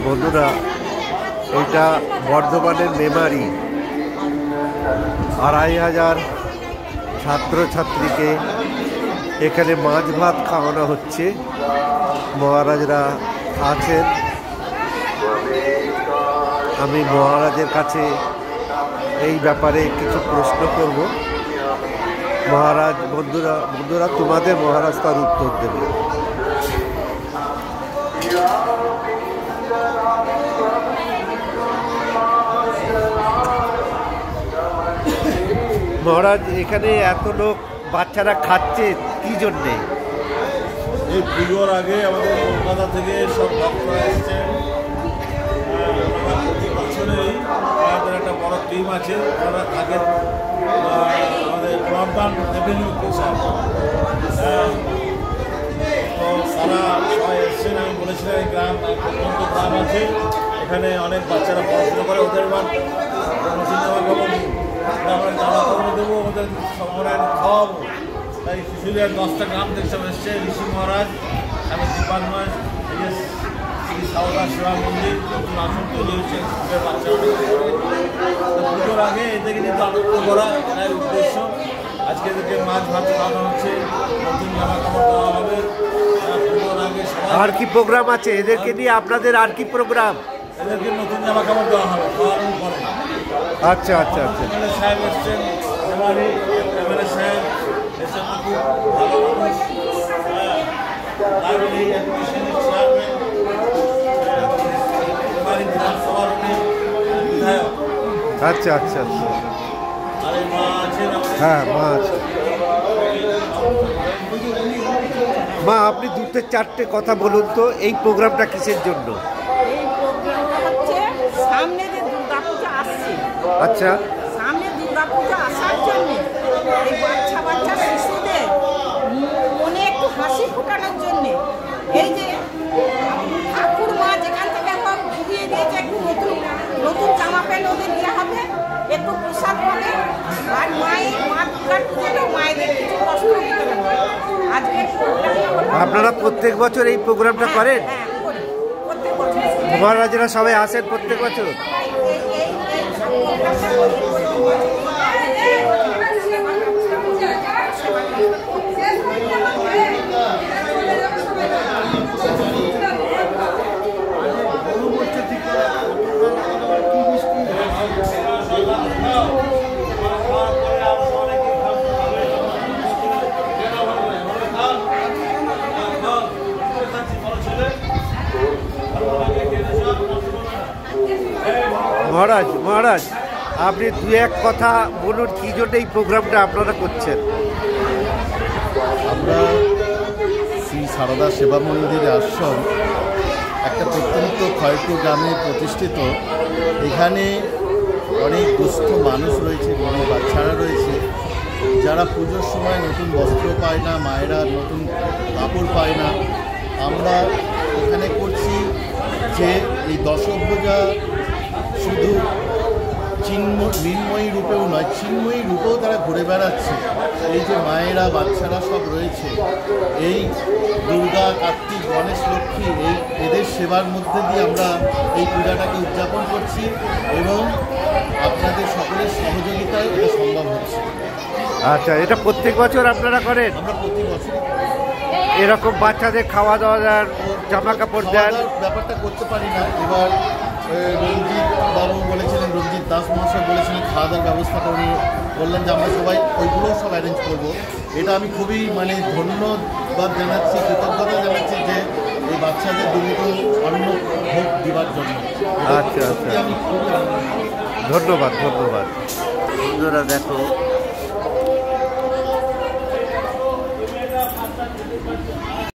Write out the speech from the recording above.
বন্ধুরা, এটা বর্ধমানের মেমারি ২৫০০ ছাত্রছাত্রীকে এখানে মাছ ভাত খাওয়ানো হচ্ছে। মহারাজরা আছেন। আমি মহারাজের কাছে এই ব্যাপারে কিছু প্রশ্ন করব। মহারাজ, বন্ধুরা তোমাদের মহারাজ তার উত্তর দেবে। মহারাজ, এখানে এত লোক বাচ্চারা খাচ্ছে কি জন্যে? এই পুজোর আগে আমাদের কলকাতা থেকে সব ভক্তরা এসছে। প্রতি বছরেই আমাদের একটা বড় টিম আছে, ওরা থাকেন আমাদের ব্রডব্যান্ড রেভিনিউ পেশা। তো তারা সবাই এসছেন। আমি বলেছিলাম এই গ্রাম প্রত্যন্ত গ্রাম আছে, এখানে অনেক বাচ্চারা পড়াশোনা করে, ওদের এবার নতুন জামা কাপড় আমরা জামা কাপড় দেবো, ওদের আমরা খাওয়াবো। তাই শিশুদের 10টা গ্রাম থেকে সব এসছে। ঋষি মহারাজ, আমি দীপান্ময়, শ্রী সারদা সেবা মন্দির নতুন আসন তৈরি হচ্ছে স্কুলের বাচ্চারা। পুজোর আগে এদেরকে কিন্তু আনন্দ করা এটাই উদ্দেশ্য। আজকে এদেরকে মাছ ভাত খাওয়ানো হচ্ছে, নতুন জামা কাপড় দেওয়া হবে। পুজোর আগে আর কি প্রোগ্রাম আছে এদেরকে নিয়ে? আপনাদের আর কি প্রোগ্রাম? এদেরকে নতুন জামা কাপড় দেওয়া হবে খাওয়ানোর পরে। আচ্ছা আচ্ছা আচ্ছা। এমএলএ সাহেব এসছেন, এমএলএ সাহেব এসে খুব ভালো মানুষ। লাইব্রেরি অ্যাডমিশনের চেয়ারম্যান, বিধানসভার বিধায়ক। আচ্ছা আচ্ছা আচ্ছা। আরে মা আছেন, হ্যাঁ মা আছে। মা, আপনি 2-4টে কথা বলুন তো, এই প্রোগ্রামটা কিসের জন্য? এই প্রোগ্রামটা হচ্ছে সামনে যে দুর্গাপূজা আসছে, আচ্ছা, সামনে দুর্গাপূজা আসার জন্য এই বাচ্চা শিশুদের মনে একটু হাসি ফোটানোর জন্যে এই যে ঠাকুর মা যেখান থেকে হোক ঘুরিয়ে দিয়েছে, একটু নতুন জামা প্যান্ট ওদের দেওয়া হবে, একটু প্রসাদ হবে। আর মা দুর্গার পুজোটাও মায়েদের কিছু কষ্ট দিতে হবে। আজকে আপনারা প্রত্যেক বছর এই প্রোগ্রামটা করেন? হ্যাঁ, প্রত্যেক বছর মহারাজরা সবাই আসেন প্রত্যেক বছর? মহারাজ, আপনি 2-1 কথা বলুন, কি জন্য এই প্রোগ্রামটা আপনারা করছেন? আমরা শ্রী সারদা সেবা মন্দিরে আশ্রম একটা প্রত্যন্ত খয়টু গ্রামে প্রতিষ্ঠিত। এখানে অনেক দুস্থ মানুষ রয়েছে, বড় বাচ্চারা রয়েছে, যারা পুজোর সময় নতুন বস্ত্র পায় না, মায়েরা নতুন কাপড় পায় না। আমরা এখানে করছি যে এই দশভূজা শুধু মৃন্ময়ী রূপেও নয়, চিন্ময়ী রূপেও তারা ঘুরে বেড়াচ্ছে। এই যে মায়েরা বাচ্চারা সব রয়েছে, এই দুর্গা, কার্তিক, গণেশ, লক্ষ্মী, এদের সেবার মধ্যে দিয়ে আমরা এই পূজাটাকে উদযাপন করছি এবং আপনাদের সকলের সহযোগিতায় এটা সম্ভব হচ্ছে। আচ্ছা, এটা প্রত্যেক বছর আপনারা করেন? আমরা প্রতি বছর এরকম বাচ্চাদের খাওয়া দাওয়া দেন, জামা কাপড় দেন? ব্যাপারটা করতে পারি না। এবার রঞ্জিত বাবু বলেছিলেন, রঞ্জিত দাস মহাশয় বলেছিলেন খাওয়া দাওয়ার ব্যবস্থাটা, উনি বললেন যে আমরা সবাই ওইগুলোও সব অ্যারেঞ্জ করবো। এটা আমি খুবই ধন্যবাদ জানাচ্ছি, কৃতজ্ঞতা জানাচ্ছি যে এই বাচ্চাদের দুর্নীত অন্ন ভোগ দেওয়ার জন্য। আচ্ছা আচ্ছা, আমি খুবই ধন্যবাদ। বন্ধুরা দেখো,